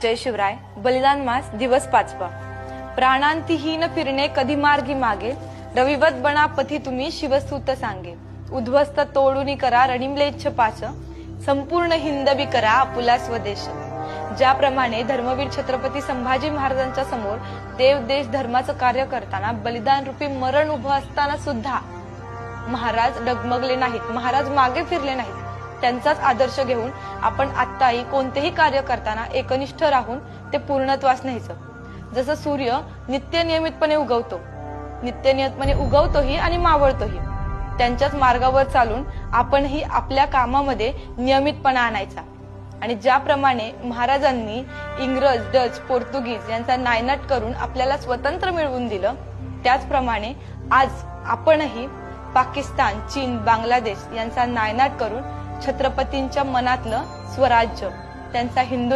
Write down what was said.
जय शिवराय. बलिदान मास दिवस 5वा. प्राणांतिहीन फिरणे कधी मार्गी मागे, रविवत बना पथी तुम्ही शिवसूत सांगे. उद्ध्वस्त तोडूनी करा रणिमलेच्छ पाच, संपूर्ण हिंदवी करा आपुला स्वदेश. ज्याप्रमाणे धर्मवीर छत्रपती संभाजी महाराजांच्या समोर देव देश धर्माचं कार्य करताना बलिदान रूपी मरण उभं असताना सुद्धा महाराज डगमगले नाहीत, महाराज मागे फिरले नाहीत. त्यांचाच आदर्श घेऊन आपण आत्ताही कोणतेही कार्य करताना एकनिष्ठ राहून ते पूर्णत्वास न्यायचं. जसं सूर्य नियमितपणे उगवतोही आणि मावळतोही, त्यांच्याच मार्गावर चालून आपणही आपल्या कामामध्ये नियमितपणा आणायचा. आणि ज्याप्रमाणे महाराजांनी इंग्रज, डच, पोर्तुगीज यांचा नायनाट करून आपल्याला स्वतंत्र मिळवून दिलं, त्याचप्रमाणे आज आपणही पाकिस्तान, चीन, बांगलादेश यांचा नायनाट करून छत्रपतींच्या मनातलं स्वराज्य, त्यांचा हिंदू